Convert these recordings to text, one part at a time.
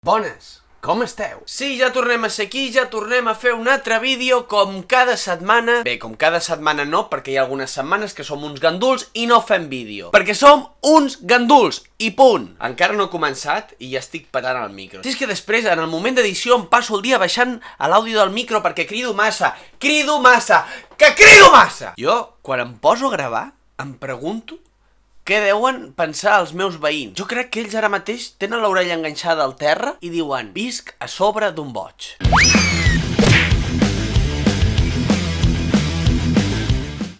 Bones, com esteu? Sí, ja tornem a ser aquí, ja tornem a fer un altre vídeo com cada setmana. Bé, com cada setmana no, perquè hi ha algunes setmanes que som uns ganduls i no fem vídeo. Perquè som uns ganduls, i punt. Encara no he començat i ja estic patant el micro. Si és que després, en el moment d'edició, em passo el dia baixant a l'àudio del micro perquè crido massa, que crido massa! Jo, quan em poso a gravar, em pregunto què deuen pensar els meus veïns? Jo crec que ells ara mateix tenen l'orella enganxada al terra i diuen: visc a sobre d'un boig.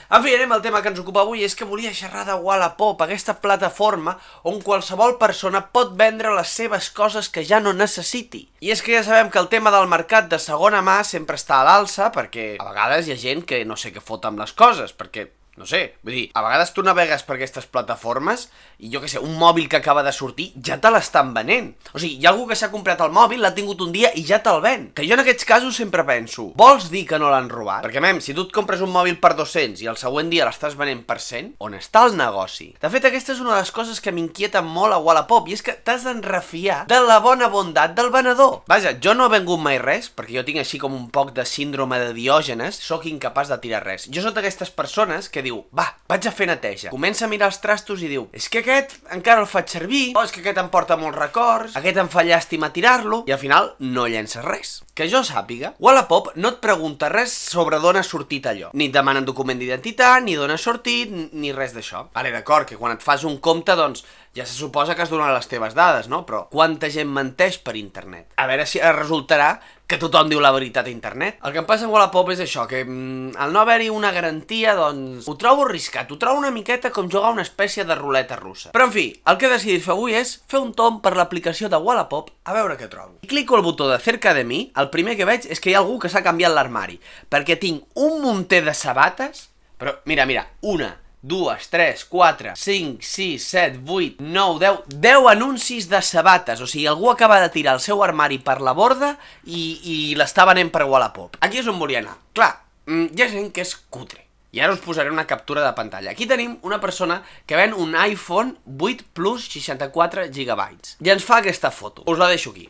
En fi, anem al tema que ens ocupa avui, és que volia xerrar de Wallapop, aquesta plataforma on qualsevol persona pot vendre les seves coses que ja no necessiti. I és que ja sabem que el tema del mercat de segona mà sempre està a l'alça, perquè a vegades hi ha gent que no sé què fot amb les coses, perquè no sé, vull dir, a vegades tu navegues per aquestes plataformes i jo què sé, un mòbil que acaba de sortir ja te l'estan venent. O sigui, hi ha algú que s'ha comprat el mòbil, l'ha tingut un dia i ja te'l ven. Que jo en aquests casos sempre penso, vols dir que no l'han robat? Perquè, si tu et compres un mòbil per 200 i el següent dia l'estàs venent per 100, on està el negoci? De fet, aquesta és una de les coses que m'inquieta molt a Wallapop, i és que t'has d'enrefiar de la bona bondat del venedor. Vaja, jo no he vengut mai res, perquè jo tinc així com un poc de síndrome de Diògenes, sóc incapaç de tirar res. Jo soc d'aquestes persones que diu, va, vaig a fer neteja. Comença a mirar els trastos i diu, és que aquest encara el faig servir, o és que aquest em porta molts records, aquest em fa llàstima tirar-lo, i al final no llences res. Que jo sàpiga, Wallapop no et pregunta res sobre d'on ha sortit allò. Ni et demanen document d'identitat, ni d'on ha sortit, ni res d'això. Vale, d'acord, que quan et fas un compte, doncs, ja se suposa que has donat les teves dades, no? Però quanta gent menteix per internet? A veure si resultarà que tothom diu la veritat a internet. El que em passa amb Wallapop és això, que al no haver-hi una garantia, doncs, ho trobo arriscat, ho trobo una miqueta com jugar una espècie de ruleta russa. Però en fi, el que he decidit fer avui és fer un tomb per l'aplicació de Wallapop a veure què trobo. I clico el botó de cerca de mi, el primer que veig és que hi ha algú que s'ha canviat l'armari, perquè tinc un munter de sabates, però mira, 1, 2, 3, 4, 5, 6, 7, 8, 9, 10 anuncis de sabates. O sigui, algú acaba de tirar el seu armari per la borda i l'està venent per Wallapop. Aquí és on volia anar. Clar, hi ha gent que és cutre. I ara us posaré una captura de pantalla. Aquí tenim una persona que ven un iPhone 8 Plus 64 GB. I ens fa aquesta foto. Us la deixo aquí.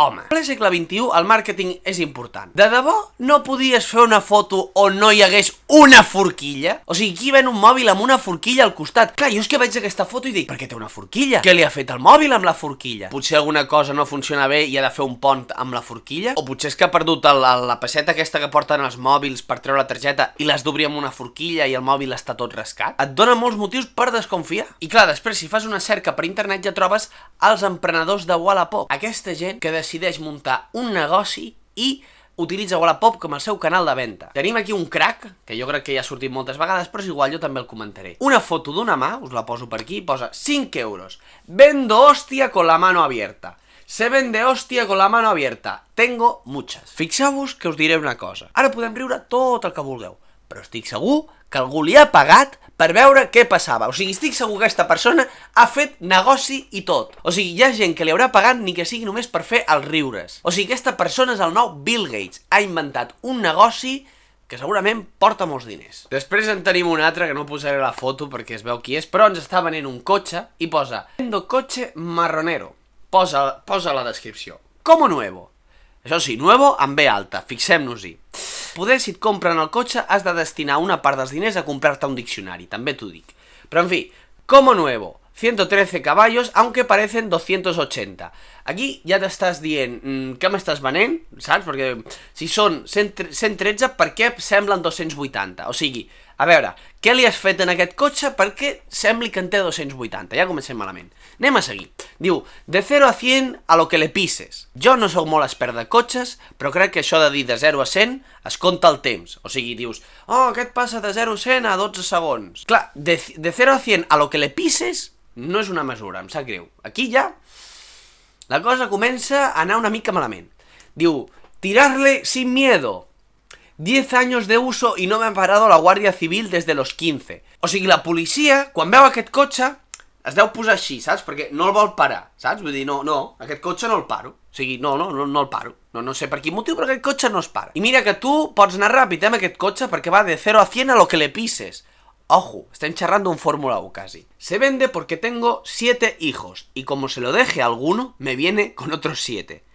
Home, en el segle XXI el màrqueting és important. De debò no podies fer una foto on no hi hagués una forquilla? O sigui, qui ven un mòbil amb una forquilla al costat? Clar, jo és que veig aquesta foto i dic, per què té una forquilla? Què li ha fet el mòbil amb la forquilla? Potser alguna cosa no funciona bé i ha de fer un pont amb la forquilla? O potser és que ha perdut la pesseta aquesta que porten els mòbils per treure la targeta i l'has d'obrir amb una forquilla i el mòbil està tot rascat? Et dona molts motius per desconfiar. I clar, després si fas una cerca per internet ja trobes els emprenedors de Wallapop. Aquesta gent que decideix muntar un negoci i utilitza Wallapop com el seu canal de venda. Tenim aquí un crack, que jo crec que ja ha sortit moltes vegades, però és igual, jo també el comentaré. Una foto d'una mà, us la poso per aquí, posa 5 euros. Vendo hostia con la mano abierta. Se vende hostia con la mano abierta. Tengo muchas. Fixeu-vos que us diré una cosa. Ara podem riure tot el que vulgueu, però estic segur que algú li ha pagat per veure què passava. O sigui, estic segur que aquesta persona ha fet negoci i tot. O sigui, hi ha gent que li haurà pagat ni que sigui només per fer els riures. O sigui, aquesta persona és el nou Bill Gates. Ha inventat un negoci que segurament porta molts diners. Després en tenim un altre, que no posaré la foto perquè es veu qui és, però ens està venent un cotxe i posa vendo coche marronero. Posa la descripció. Como nuevo. Això sí, nuevo amb B alta, fixem-nos-hi. Poder, si et compren el cotxe, has de destinar una part dels diners a comprar-te un diccionari, també t'ho dic. Però en fi, como nuevo, 113 caballos, aunque parecen 280. Aquí ja t'estàs dient, què m'estàs venent, saps? Perquè si són 113, per què semblen 280? O sigui, a veure, què li has fet en aquest cotxe perquè sembli que en té 280? Ja comencem malament. Anem a seguir. Diu, de 0 a 100 a lo que le pises. Jo no sóc molt expert de cotxes, però crec que això de dir de 0 a 100 es compta el temps. O sigui, dius, aquest passa de 0 a 100 a 12 segons. Clar, de 0 a 100 a lo que le pises no és una mesura, em sap greu. Aquí ja la cosa comença a anar una mica malament. Diu, tirarle sin miedo. 10 años de uso y no me ha parado la Guardia Civil desde los 15. O sigui, la policia, quan veu aquest cotxe, es deu posar així, saps? Perquè no el vol parar, saps? Vull dir, no, aquest cotxe no el paro. O sigui, no el paro. No sé per quin motiu, però aquest cotxe no es para. I mira que tu pots anar ràpid amb aquest cotxe perquè va de 0 a 100 a lo que le pises. Ojo, estem xerrant d'un Fórmula 1 casi. Se vende porque tengo 7 hijos y como se lo deje a alguno, me viene con otros 7.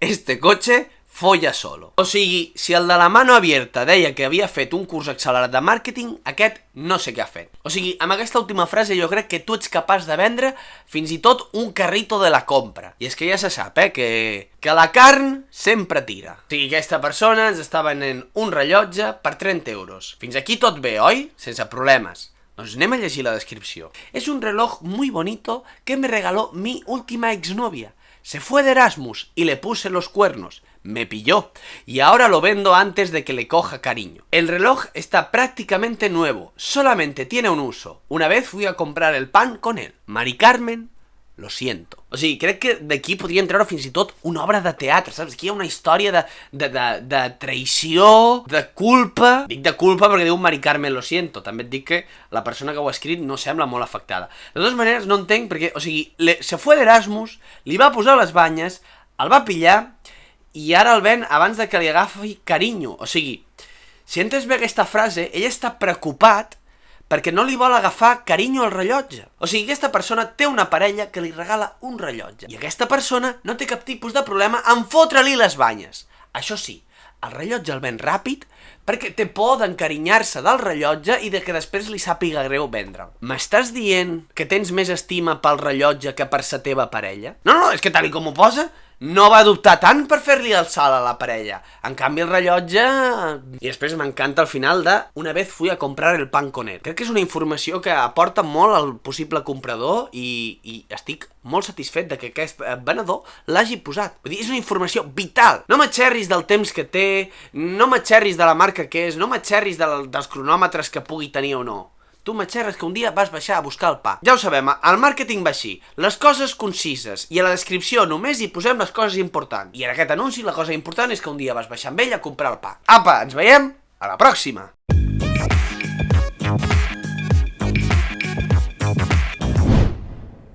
Este coche folla solo. O sigui, si el de la mano abierta deia que havia fet un curs accelerat de màrqueting, aquest no sé què ha fet. O sigui, amb aquesta última frase jo crec que tu ets capaç de vendre fins i tot un carrito de la compra. I és que ja se sap, que la carn sempre tira. O sigui, aquesta persona ens està venent un rellotge per 30 euros. Fins aquí tot bé, oi? Sense problemes. Doncs anem a llegir la descripció. Es un reloj muy bonito que me regaló mi última exnovia. Se fue de Erasmus y le puse los cuernos. Me pilló. Y ahora lo vendo antes de que le coja cariño. El reloj está prácticamente nuevo. Solamente tiene un uso. Una vez fui a comprar el pan con él. Mari Carmen, lo siento. O sigui, crec que d'aquí podríem treure fins i tot una obra de teatre, saps? Aquí hi ha una història de traïció, de culpa... Dic de culpa perquè diu Mari Carmen, lo siento. També et dic que la persona que ho ha escrit no sembla molt afectada. De totes maneres, no entenc perquè, o sigui, se fue d'Erasmus, li va posar les banyes, el va pillar i ara el ven abans de que li agafi carinyo. O sigui, si entes bé aquesta frase, ell està preocupat perquè no li vol agafar carinyo al rellotge. O sigui, aquesta persona té una parella que li regala un rellotge. I aquesta persona no té cap tipus de problema en fotre-li les banyes. Això sí, el rellotge el ven ràpid perquè té por d'encarinyar-se del rellotge i de que després li sàpiga greu vendre'l. M'estàs dient que tens més estima pel rellotge que per sa teva parella? No, és que tal com ho posa, no va dubtar tant per fer-li el salt a la parella. En canvi, el rellotge... I després m'encanta el final de una vez fui a comprar el pan con él. Crec que és una informació que aporta molt al possible comprador i estic molt satisfet de que aquest venedor l'hagi posat. Vull dir, és una informació vital. No m'atxerris del temps que té, no m'atxerris de la marca que és, no m'atxerris dels cronòmetres que pugui tenir o no. Tu m'atxerres que un dia vas baixar a buscar el pa. Ja ho sabem, el màrqueting va així. Les coses concises. I a la descripció només hi posem les coses importants. I en aquest anunci la cosa important és que un dia vas baixar amb ell a comprar el pa. Apa, ens veiem a la pròxima!